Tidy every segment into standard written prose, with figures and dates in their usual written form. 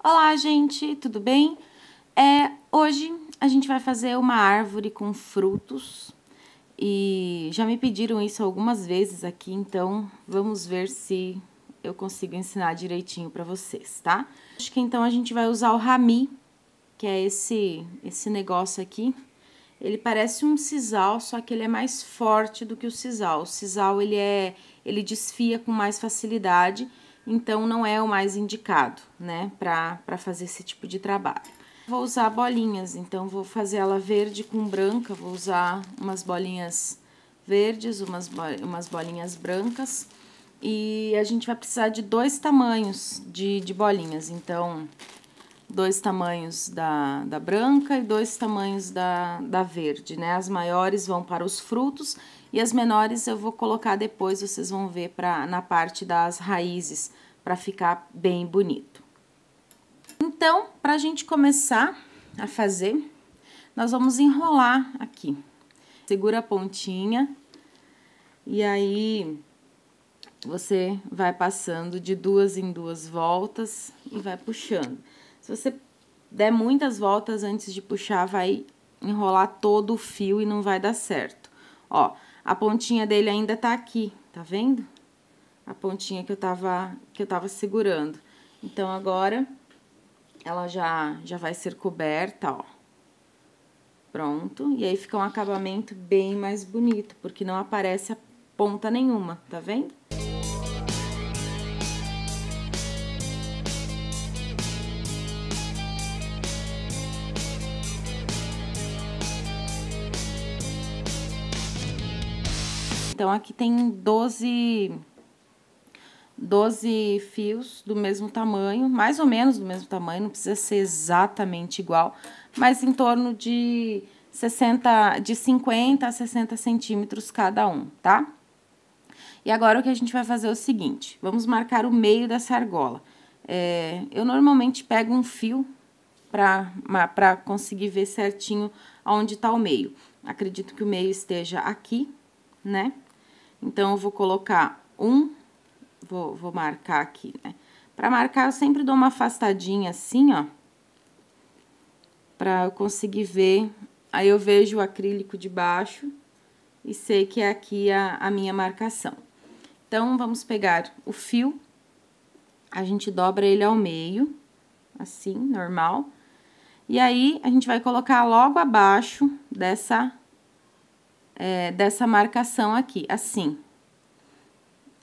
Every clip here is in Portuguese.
Olá, gente, tudo bem? Hoje a gente vai fazer uma árvore com frutos e já me pediram isso algumas vezes aqui, então vamos ver se eu consigo ensinar direitinho para vocês, tá? Acho que então a gente vai usar o rami, que é esse negócio aqui. Ele parece um sisal, só que ele é mais forte do que o sisal. O sisal, ele desfia com mais facilidade, então não é o mais indicado, né, pra fazer esse tipo de trabalho. Vou usar bolinhas, então vou fazer ela verde com branca, vou usar umas bolinhas verdes, umas bolinhas brancas. E a gente vai precisar de 2 tamanhos de bolinhas, então 2 tamanhos da branca e 2 tamanhos da verde, né? As maiores vão para os frutos e as menores eu vou colocar depois, vocês vão ver na parte das raízes, para ficar bem bonito. Então, pra gente começar a fazer, nós vamos enrolar aqui. Segura a pontinha e aí você vai passando de 2 em 2 voltas e vai puxando. Se você der muitas voltas antes de puxar, vai enrolar todo o fio e não vai dar certo. Ó, a pontinha dele ainda tá aqui, tá vendo? A pontinha que eu tava segurando. Então, agora, ela já vai ser coberta, ó. Pronto. E aí, fica um acabamento bem mais bonito, porque não aparece a ponta nenhuma, tá vendo? Então, aqui tem 12 fios do mesmo tamanho, mais ou menos do mesmo tamanho, não precisa ser exatamente igual, mas em torno de 50 a 60 centímetros cada um, tá? E agora, o que a gente vai fazer é o seguinte, vamos marcar o meio dessa argola. Eu normalmente pego um fio pra conseguir ver certinho aonde tá o meio. Acredito que o meio esteja aqui, né? Então, eu vou colocar vou marcar aqui, né? Pra marcar, eu sempre dou uma afastadinha assim, ó. Pra eu conseguir ver. Aí, eu vejo o acrílico de baixo e sei que é aqui a minha marcação. Então, vamos pegar o fio, a gente dobra ele ao meio, assim, normal. E aí, a gente vai colocar logo abaixo dessa marcação aqui, assim.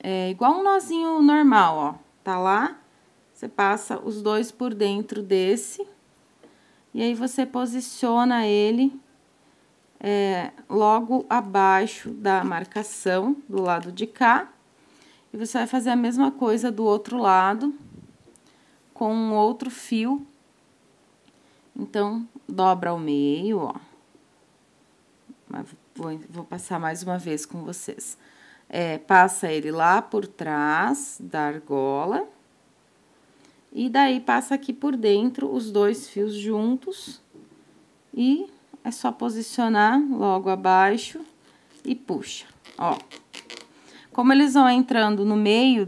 É igual um nozinho normal, ó. Tá lá, você passa os dois por dentro desse. E aí, você posiciona ele logo abaixo da marcação do lado de cá. E você vai fazer a mesma coisa do outro lado, com um outro fio. Então, dobra ao meio, ó. Vou passar mais uma vez com vocês. Passa ele lá por trás da argola. E daí, passa aqui por dentro os 2 fios juntos. E é só posicionar logo abaixo e puxa, ó. Como eles vão entrando no meio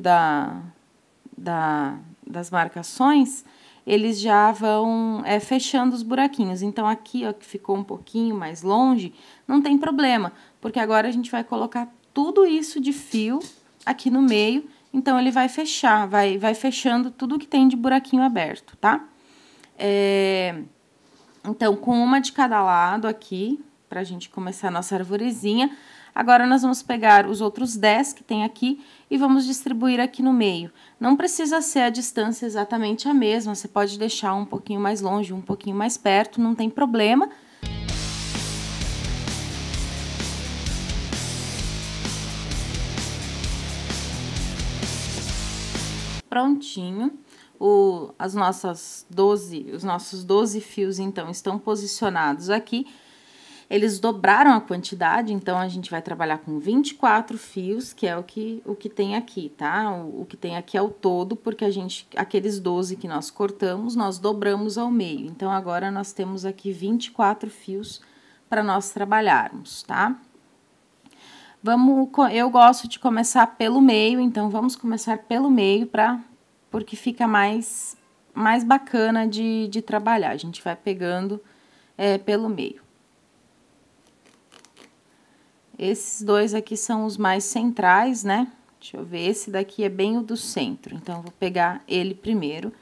das marcações, eles já vão fechando os buraquinhos. Então, aqui, ó, que ficou um pouquinho mais longe, não tem problema, porque agora a gente vai colocar tudo isso de fio aqui no meio, então, ele vai fechar, vai fechando tudo que tem de buraquinho aberto, tá? Então, com uma de cada lado aqui, pra gente começar a nossa arvorezinha. Agora, nós vamos pegar os outros 10 que tem aqui e vamos distribuir aqui no meio. Não precisa ser a distância exatamente a mesma, você pode deixar um pouquinho mais longe, um pouquinho mais perto, não tem problema. Prontinho. Os nossos 12 fios, então, estão posicionados aqui. Eles dobraram a quantidade, então, a gente vai trabalhar com 24 fios, que é o que tem aqui, tá? O que tem aqui é o todo, porque aqueles 12 que nós cortamos, nós dobramos ao meio. Então, agora, nós temos aqui 24 fios para nós trabalharmos, tá? Eu gosto de começar pelo meio, então, vamos começar pelo meio, porque fica mais mais bacana de trabalhar. A gente vai pegando pelo meio. Esses dois aqui são os mais centrais, né? Deixa eu ver, esse daqui é bem o do centro, então eu vou pegar ele primeiro.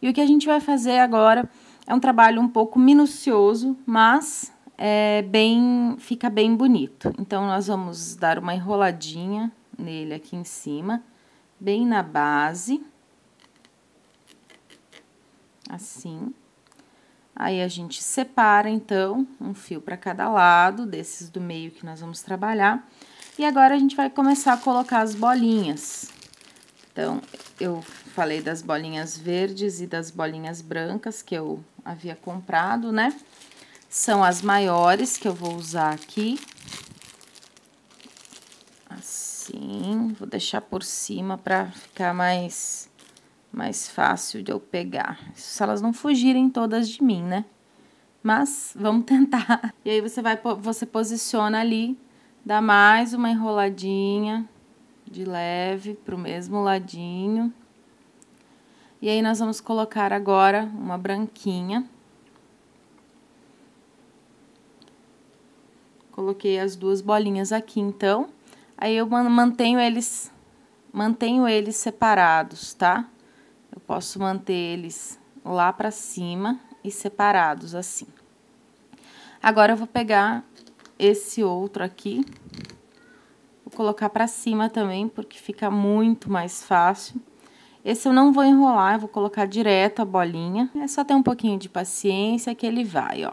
E o que a gente vai fazer agora é um trabalho um pouco minucioso, mas fica bem bonito. Então, nós vamos dar uma enroladinha nele aqui em cima, bem na base. Assim. Aí, a gente separa, então, um fio para cada lado, desses do meio que nós vamos trabalhar. E agora, a gente vai começar a colocar as bolinhas. Então, eu falei das bolinhas verdes e das bolinhas brancas que eu havia comprado, né? São as maiores que eu vou usar aqui. Assim, vou deixar por cima para ficar mais fácil de eu pegar. Se elas não fugirem todas de mim, né? Mas, vamos tentar. E aí, você posiciona ali, dá mais uma enroladinha de leve pro mesmo ladinho. E aí, nós vamos colocar agora uma branquinha. Coloquei as duas bolinhas aqui, então. Aí, eu mantenho eles separados, tá? Eu posso manter eles lá pra cima e separados, assim. Agora, eu vou pegar esse outro aqui. Vou colocar pra cima também, porque fica muito mais fácil. Esse eu não vou enrolar, eu vou colocar direto a bolinha. É só ter um pouquinho de paciência que ele vai, ó.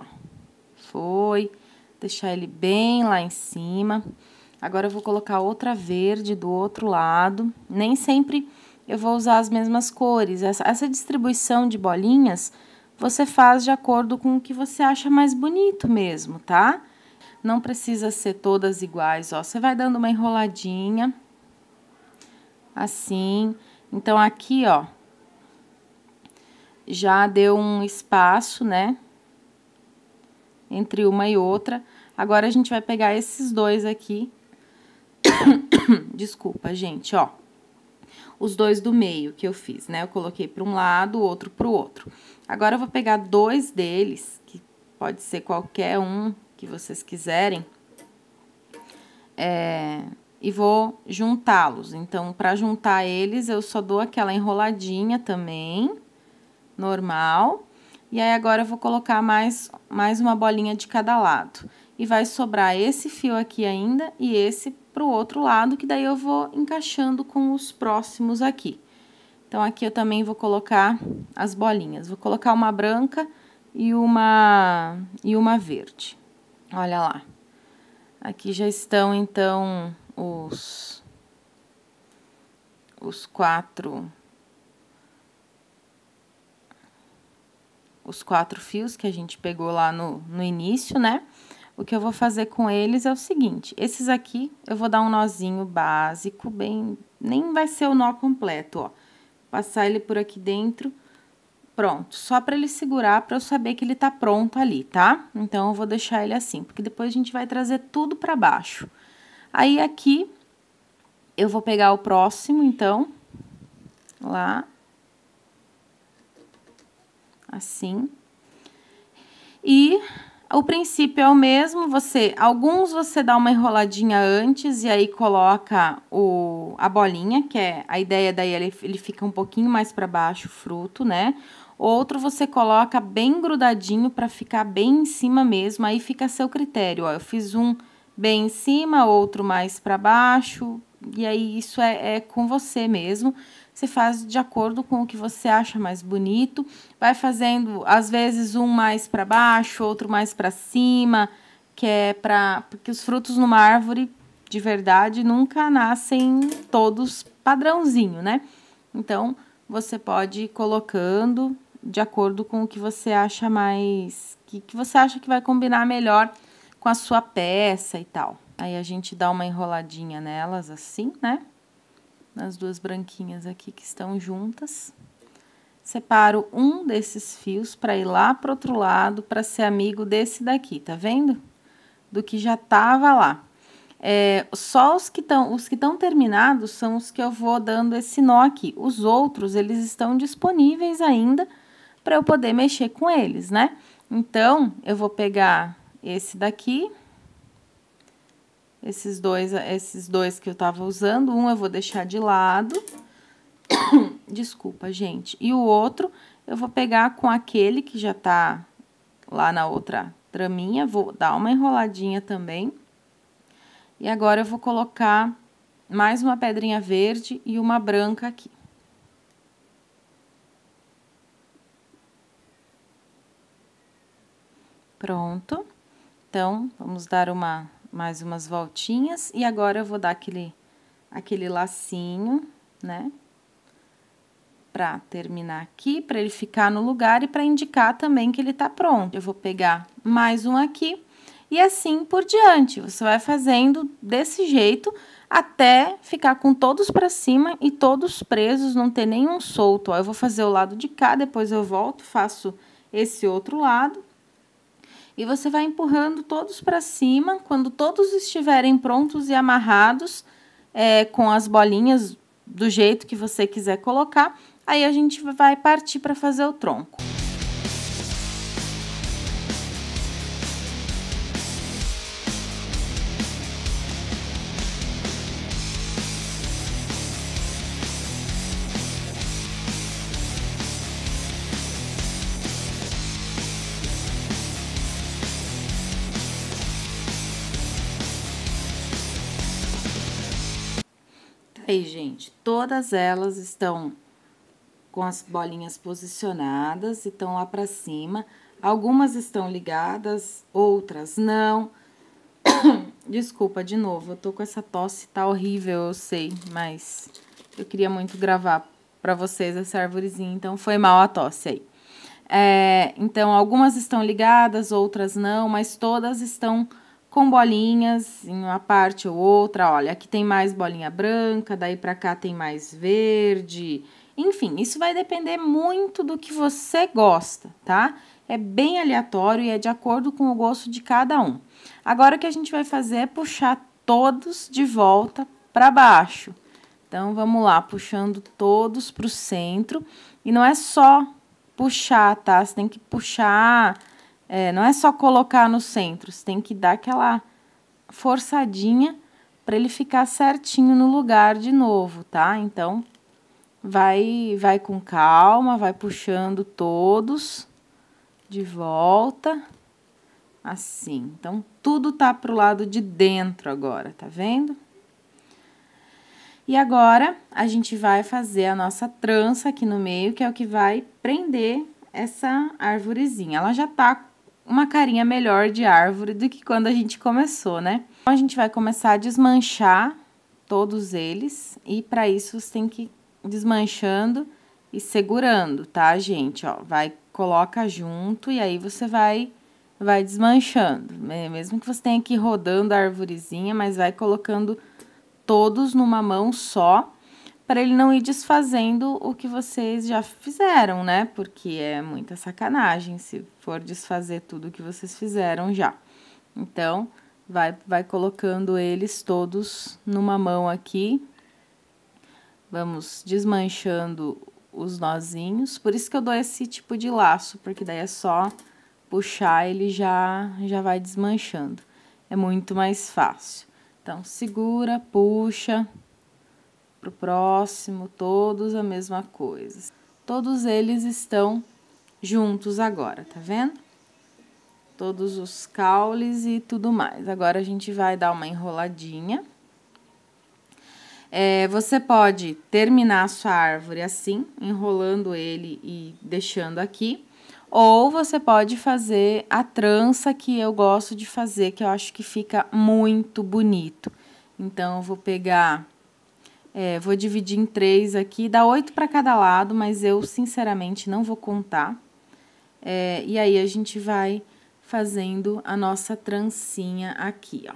Foi. Deixar ele bem lá em cima. Agora, eu vou colocar outra verde do outro lado. Nem sempre eu vou usar as mesmas cores. Essa distribuição de bolinhas, você faz de acordo com o que você acha mais bonito mesmo, tá? Não precisa ser todas iguais, ó. Você vai dando uma enroladinha. Assim. Então, aqui, ó. Já deu um espaço, né? Entre uma e outra. Agora, a gente vai pegar esses dois aqui. Desculpa, gente, ó. Os dois do meio que eu fiz, né? Eu coloquei para um lado, o outro pro outro. Agora, eu vou pegar dois deles, que pode ser qualquer um que vocês quiserem. E vou juntá-los. Então, para juntar eles, eu só dou aquela enroladinha também, normal. E aí, agora, eu vou colocar mais uma bolinha de cada lado. E vai sobrar esse fio aqui ainda e esse pro outro lado, que daí eu vou encaixando com os próximos aqui. Então, aqui eu também vou colocar as bolinhas. Vou colocar uma branca e uma verde. Olha lá. Aqui já estão, então, os quatro fios que a gente pegou lá no início, né? O que eu vou fazer com eles é o seguinte, esses aqui eu vou dar um nozinho básico, nem vai ser o nó completo, ó. Passar ele por aqui dentro, pronto. Só para ele segurar, para eu saber que ele tá pronto ali, tá? Então, eu vou deixar ele assim, porque depois a gente vai trazer tudo para baixo. Aí, aqui, eu vou pegar o próximo, então, lá. Assim. E o princípio é o mesmo, alguns você dá uma enroladinha antes e aí coloca a bolinha, que é a ideia daí ele fica um pouquinho mais para baixo o fruto, né? Outro você coloca bem grudadinho para ficar bem em cima mesmo, aí fica a seu critério, ó. Eu fiz um bem em cima, outro mais para baixo, e aí isso é com você mesmo. Você faz de acordo com o que você acha mais bonito, vai fazendo, às vezes, um mais para baixo, outro mais para cima, porque os frutos numa árvore, de verdade, nunca nascem todos padrãozinho, né? Então, você pode ir colocando de acordo com o que você acha mais, que você acha que vai combinar melhor com a sua peça e tal. Aí, a gente dá uma enroladinha nelas assim, né? Nas duas branquinhas aqui que estão juntas. Separo um desses fios para ir lá pro outro lado, para ser amigo desse daqui, tá vendo? Do que já tava lá. Só os que estão terminados são os que eu vou dando esse nó aqui. Os outros, eles estão disponíveis ainda para eu poder mexer com eles, né? Então, eu vou pegar esse daqui, esses dois que eu tava usando, um eu vou deixar de lado, desculpa, gente, e o outro eu vou pegar com aquele que já tá lá na outra traminha, vou dar uma enroladinha também, e agora eu vou colocar mais uma pedrinha verde e uma branca aqui. Pronto. Então, vamos dar mais umas voltinhas. E agora eu vou dar aquele lacinho, né? Pra terminar aqui, pra ele ficar no lugar e pra indicar também que ele tá pronto. Eu vou pegar mais um aqui e assim por diante. Você vai fazendo desse jeito até ficar com todos pra cima e todos presos, não ter nenhum solto. Ó, eu vou fazer o lado de cá, depois eu volto, faço esse outro lado. E você vai empurrando todos para cima. Quando todos estiverem prontos e amarrados, com as bolinhas do jeito que você quiser colocar, aí a gente vai partir para fazer o tronco. Aí, gente, todas elas estão com as bolinhas posicionadas e estão lá pra cima. Algumas estão ligadas, outras não. Desculpa, de novo, eu tô com essa tosse, tá horrível, eu sei, mas eu queria muito gravar pra vocês essa arvorezinha, então foi mal a tosse aí. Então, algumas estão ligadas, outras não, mas todas estão com bolinhas em uma parte ou outra. Olha, aqui tem mais bolinha branca, daí pra cá tem mais verde. Enfim, isso vai depender muito do que você gosta, tá? É bem aleatório e é de acordo com o gosto de cada um. Agora, o que a gente vai fazer é puxar todos de volta pra baixo. Então, vamos lá, puxando todos pro centro. E não é só puxar, tá? Você tem que puxar... não é só colocar no centro, você tem que dar aquela forçadinha para ele ficar certinho no lugar de novo, tá? Então, vai com calma, vai puxando todos de volta, assim. Então, tudo tá pro lado de dentro agora, tá vendo? E agora, a gente vai fazer a nossa trança aqui no meio, que é o que vai prender essa arvorezinha. Ela já tá uma carinha melhor de árvore do que quando a gente começou, né? Então, a gente vai começar a desmanchar todos eles, e para isso você tem que ir desmanchando e segurando, tá, gente? Ó, coloca junto e aí você vai desmanchando. Mesmo que você tenha que ir rodando a arvorezinha, mas vai colocando todos numa mão só, para ele não ir desfazendo o que vocês já fizeram, né? Porque é muita sacanagem se for desfazer tudo que vocês fizeram já. Então, vai colocando eles todos numa mão aqui. Vamos desmanchando os nozinhos. Por isso que eu dou esse tipo de laço, porque daí é só puxar, ele já vai desmanchando. É muito mais fácil. Então, segura, puxa... Pro próximo, todos a mesma coisa. Todos eles estão juntos agora, tá vendo? Todos os caules e tudo mais. Agora, a gente vai dar uma enroladinha. Você pode terminar a sua árvore assim, enrolando ele e deixando aqui. Ou você pode fazer a trança que eu gosto de fazer, que eu acho que fica muito bonito. Então, eu vou pegar... vou dividir em 3 aqui, dá 8 para cada lado, mas eu, sinceramente, não vou contar. E aí, a gente vai fazendo a nossa trancinha aqui, ó.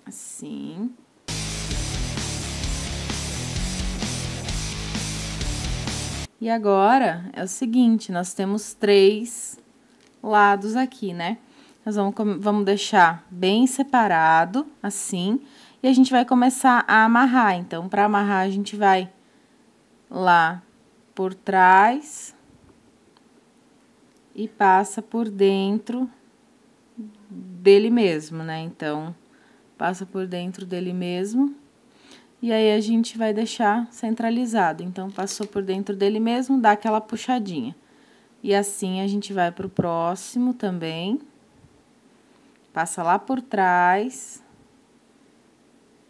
Assim. E agora, é o seguinte, nós temos 3 lados aqui, né? Nós vamos deixar bem separado, assim... E a gente vai começar a amarrar. Então, para amarrar, a gente vai lá por trás. e passa por dentro dele mesmo, né? Então, passa por dentro dele mesmo. E aí, a gente vai deixar centralizado. Então, passou por dentro dele mesmo, dá aquela puxadinha. E assim, a gente vai pro próximo também. Passa lá por trás.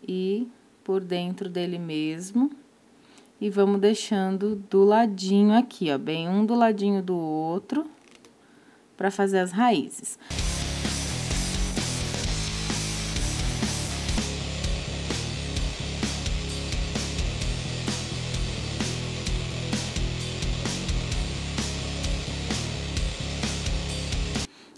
E por dentro dele mesmo. E vamos deixando do ladinho aqui, ó, bem um do ladinho do outro, pra fazer as raízes.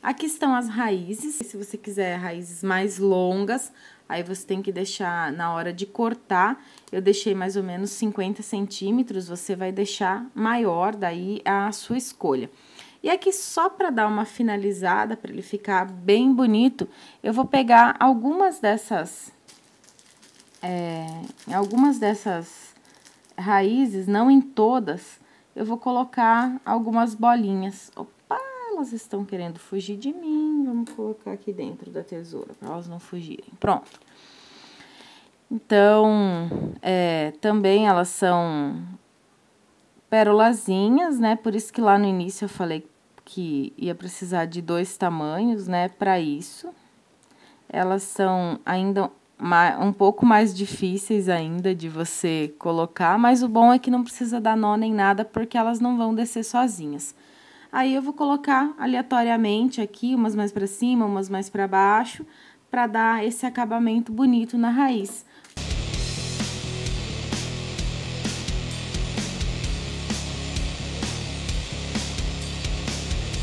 Aqui estão as raízes. Se você quiser raízes mais longas, aí você tem que deixar, na hora de cortar, eu deixei mais ou menos 50 centímetros, você vai deixar maior, daí a sua escolha. E aqui, só para dar uma finalizada, para ele ficar bem bonito, eu vou pegar algumas dessas raízes, não em todas, eu vou colocar algumas bolinhas. Opa, elas estão querendo fugir de mim, vamos colocar aqui dentro da tesoura, para elas não fugirem. Pronto. Então, também elas são pérolazinhas, né? Por isso que lá no início eu falei que ia precisar de 2 tamanhos, né? Para isso. Elas são ainda um pouco mais difíceis ainda de você colocar, mas o bom é que não precisa dar nó nem nada, porque elas não vão descer sozinhas. Aí, eu vou colocar aleatoriamente aqui, umas mais para cima, umas mais para baixo, para dar esse acabamento bonito na raiz.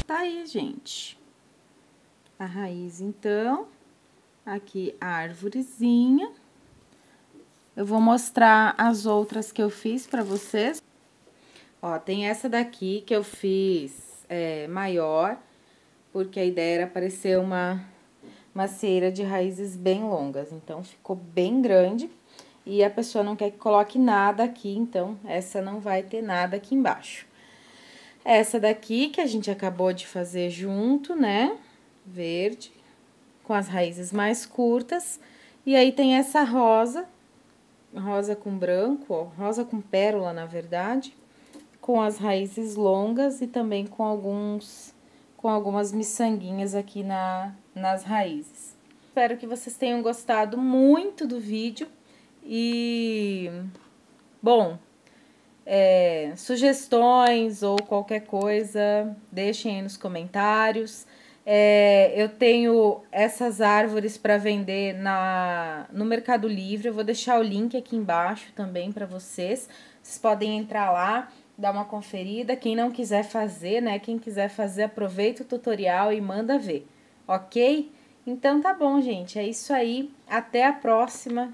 Tá aí, gente. A raiz, então, aqui a arvorezinha. Eu vou mostrar as outras que eu fiz pra vocês. Ó, tem essa daqui que eu fiz maior, porque a ideia era parecer uma macieira de raízes bem longas. Então, ficou bem grande e a pessoa não quer que coloque nada aqui, então, essa não vai ter nada aqui embaixo. Essa daqui que a gente acabou de fazer junto, né? Verde, com as raízes mais curtas. E aí, tem essa rosa com branco, ó, rosa com pérola, na verdade, com as raízes longas e também com algumas miçanguinhas aqui nas raízes. Espero que vocês tenham gostado muito do vídeo e, bom, sugestões ou qualquer coisa, deixem aí nos comentários. Eu tenho essas árvores para vender no Mercado Livre, eu vou deixar o link aqui embaixo também para vocês. Vocês podem entrar lá, dar uma conferida. Quem não quiser fazer, né? Quem quiser fazer, aproveita o tutorial e manda ver, ok? Então tá bom, gente, é isso aí. Até a próxima.